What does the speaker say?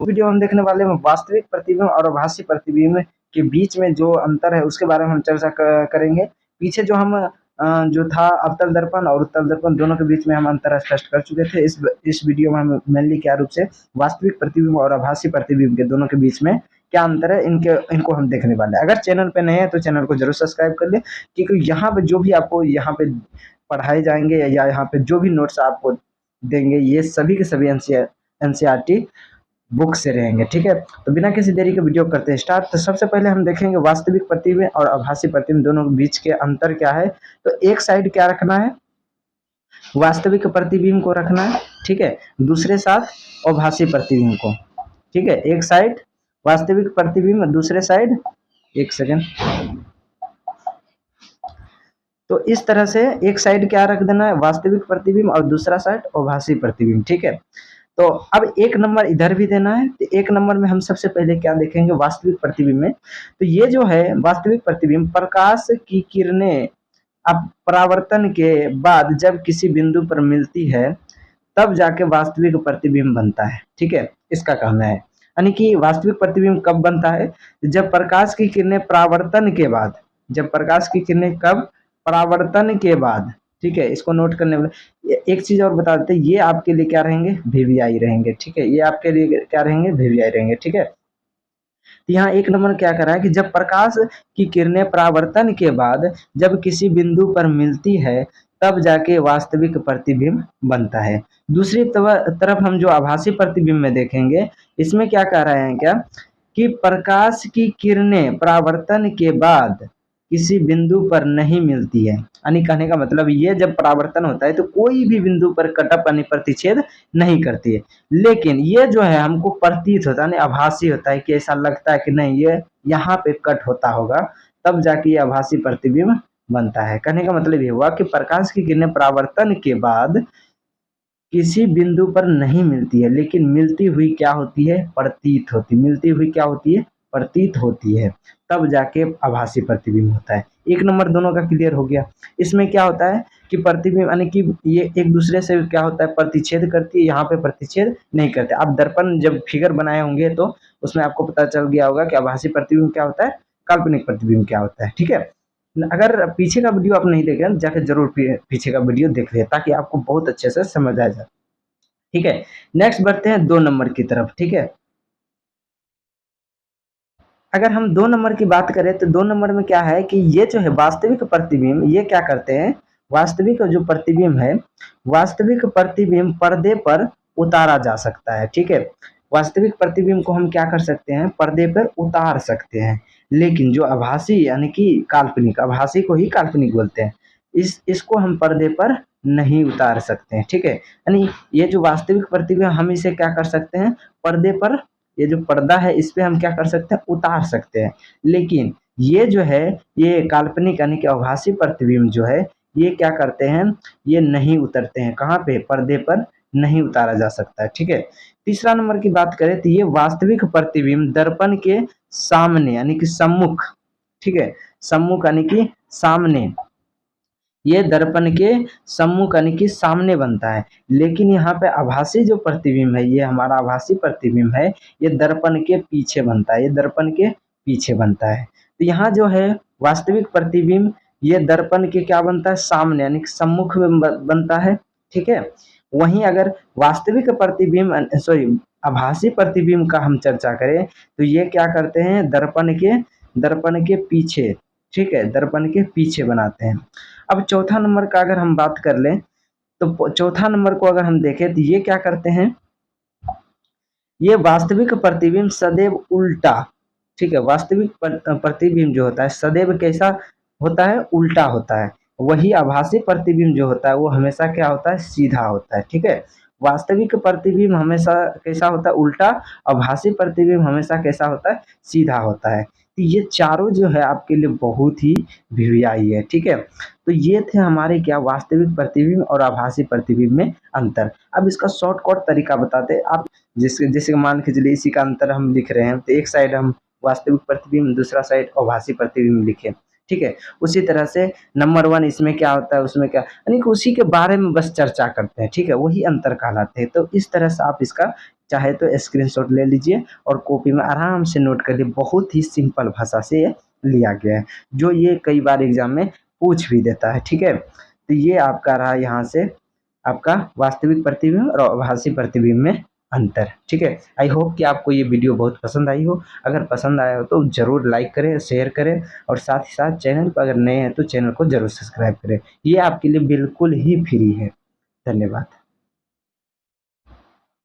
Video हम देखने वाले हैं वास्तविक प्रतिबिंब और आभासी प्रतिबिंब के बीच में जो अंतर है उसके बारे में हम चर्चा करेंगे। पीछे जो हम जो था अवतल दर्पण और उत्तल दर्पण दोनों के बीच में हम अंतर स्पष्ट कर चुके थे। इस वीडियो में हम मेनली क्या रूप से वास्तविक प्रतिबिंब और आभासी प्रतिबिंब के दोनों के बीच में क्या अंतर है इनको हम देखने वाले हैं। अगर चैनल पे नए हैं तो चैनल को जरूर सब्सक्राइब कर ले, क्योंकि यहाँ पे जो भी आपको यहाँ पे पढ़ाए जाएंगे या यहाँ पे जो भी नोट्स आपको देंगे ये सभी के सभी एनसीईआरटी बुक से रहेंगे। ठीक है, तो बिना किसी देरी के वीडियो करते हैं स्टार्ट। तो सबसे पहले हम देखेंगे वास्तविक प्रतिबिंब और आभासी प्रतिबिंब दोनों के बीच के अंतर क्या है। तो एक साइड क्या रखना है, वास्तविक प्रतिबिंब को रखना है, ठीक है, दूसरे साथ आभासी प्रतिबिंब को, ठीक है, एक साइड वास्तविक प्रतिबिंब दूसरे साइड, एक सेकेंड, तो इस तरह से एक साइड क्या रख देना है वास्तविक प्रतिबिंब और दूसरा साइड आभासी प्रतिबिंब। ठीक है, तो अब एक नंबर इधर भी देना है। तो एक नंबर में हम सबसे पहले क्या देखेंगे वास्तविक प्रतिबिंब में। तो ये जो है वास्तविक प्रतिबिंब प्रकाश की किरणें अब परावर्तन के बाद जब किसी बिंदु पर मिलती है तब जाके वास्तविक प्रतिबिंब बनता है। ठीक है, इसका कहना है, यानी कि वास्तविक प्रतिबिंब कब बनता है, जब प्रकाश की किरणें परावर्तन के बाद, जब प्रकाश की किरणें कब परावर्तन के बाद, ठीक है, इसको नोट करने वाले एक चीज और बता देते हैं, ये आपके लिए क्या रहेंगे वीवीआई रहेंगे। ठीक है, ये आपके लिए क्या रहेंगे वीवीआई रहेंगे। ठीक है, तो यहाँ एक नंबर क्या कर रहा है कि जब प्रकाश की किरणें परावर्तन के बाद जब किसी बिंदु पर मिलती है तब जाके वास्तविक प्रतिबिंब बनता है। दूसरी तरफ हम जो आभासी प्रतिबिंब में देखेंगे इसमें क्या कह रहे हैं क्या कि प्रकाश की किरणें परावर्तन के बाद किसी बिंदु पर नहीं मिलती है, यानी कहने का मतलब ये जब परावर्तन होता है तो कोई भी बिंदु पर कटअप यानी प्रतिच्छेद नहीं करती है, लेकिन ये जो है हमको प्रतीत होता है, आभासी होता है कि ऐसा लगता है कि नहीं ये यहाँ पे कट होता होगा, तब जाके ये आभासी प्रतिबिंब बनता है। कहने का मतलब ये हुआ कि प्रकाश की किरणें परावर्तन के बाद किसी बिंदु पर नहीं मिलती है, लेकिन मिलती हुई क्या होती है प्रतीत होती, मिलती हुई क्या होती है प्रतीत होती है, तब जाके आभासी प्रतिबिंब होता है। एक नंबर दोनों का क्लियर हो गया। इसमें क्या होता है कि प्रतिबिंब यानी कि ये एक दूसरे से क्या होता है प्रतिच्छेद करती है, यहाँ पे प्रतिच्छेद नहीं करते। आप दर्पण जब फिगर बनाए होंगे तो उसमें आपको पता चल गया होगा कि आभासी प्रतिबिंब क्या होता है, काल्पनिक प्रतिबिंब क्या होता है। ठीक है, अगर पीछे का वीडियो आप नहीं देख रहे हैं जाके जरूर पीछे का वीडियो देख लिया ताकि आपको बहुत अच्छे से समझ आ जाए। ठीक है, नेक्स्ट बढ़ते हैं 2 नंबर की तरफ। ठीक है, अगर हम 2 नंबर की बात करें तो 2 नंबर में क्या है कि ये जो है वास्तविक प्रतिबिंब ये क्या करते हैं, वास्तविक जो प्रतिबिंब है वास्तविक प्रतिबिंब पर्दे पर उतारा जा सकता है। ठीक है, वास्तविक प्रतिबिंब को हम क्या कर सकते हैं पर्दे पर उतार सकते हैं, लेकिन जो आभासी यानी कि काल्पनिक, आभासी को ही काल्पनिक बोलते हैं, इसको हम पर्दे पर नहीं उतार सकते हैं। ठीक है, यानी ये जो वास्तविक प्रतिबिंब हम इसे क्या कर सकते हैं पर्दे पर, ये जो पर्दा है इस पे हम क्या कर सकते हैं उतार सकते हैं, लेकिन ये जो है ये काल्पनिक यानी कि आभासी प्रतिबिंब जो है ये क्या करते हैं ये नहीं उतरते हैं, कहाँ पे पर्दे पर नहीं उतारा जा सकता है। ठीक है, तीसरा नंबर की बात करें तो ये वास्तविक प्रतिबिंब दर्पण के सामने यानी कि सम्मुख, ठीक है, सम्मुख यानी कि सामने, ये दर्पण के सम्मुख यानी कि सामने बनता है, लेकिन यहाँ पे आभासी जो प्रतिबिंब है ये हमारा आभासी प्रतिबिंब है ये दर्पण के पीछे बनता है, ये दर्पण के पीछे बनता है। तो यहाँ जो है वास्तविक प्रतिबिंब ये दर्पण के क्या बनता है सामने यानी कि सम्मुख में बनता है। ठीक है, वहीं अगर वास्तविक प्रतिबिंब आभासी प्रतिबिंब का हम चर्चा करें तो ये क्या करते हैं दर्पण के पीछे, ठीक है, दर्पण के पीछे बनाते हैं। अब चौथा नंबर का अगर हम बात कर लें तो चौथा नंबर को अगर हम देखें तो ये क्या करते हैं ये वास्तविक प्रतिबिंब सदैव उल्टा, ठीक है, वास्तविक प्रतिबिंब जो होता है सदैव कैसा होता है उल्टा होता है, वही आभासी प्रतिबिंब जो होता है वो हमेशा क्या होता है सीधा होता है। ठीक है, वास्तविक प्रतिबिंब हमेशा कैसा होता है उल्टा, आभासी प्रतिबिंब हमेशा कैसा होता है सीधा होता है। तो ये चारों जो है आपके लिए बहुत ही वीवीआई है। ठीक है, तो ये थे हमारे क्या वास्तविक प्रतिबिंब और आभासी प्रतिबिंब में अंतर। अब इसका शॉर्टकट तरीका बताते हैं आप, जैसे मान के चलिए इसी का अंतर हम लिख रहे हैं तो एक साइड हम वास्तविक प्रतिबिंब दूसरा साइड आभासी प्रतिबिंब लिखे। ठीक है, उसी तरह से नंबर 1 इसमें क्या होता है उसमें क्या, यानी कि उसी के बारे में बस चर्चा करते हैं। ठीक है, वही अंतर कहलाते हैं। तो इस तरह से आप इसका चाहे तो स्क्रीनशॉट ले लीजिए और कॉपी में आराम से नोट कर लिए। बहुत ही सिंपल भाषा से ये लिया गया है, जो ये कई बार एग्जाम में पूछ भी देता है। ठीक है, तो ये आपका रहा यहाँ से आपका वास्तविक प्रतिबिंब और आभासी प्रतिबिंब में अंतर। ठीक है, आई होप कि आपको ये वीडियो बहुत पसंद आई हो। अगर पसंद आया हो तो ज़रूर लाइक करें, शेयर करें और साथ ही साथ चैनल पर अगर नए हैं तो चैनल को ज़रूर सब्सक्राइब करें। ये आपके लिए बिल्कुल ही फ्री है। धन्यवाद।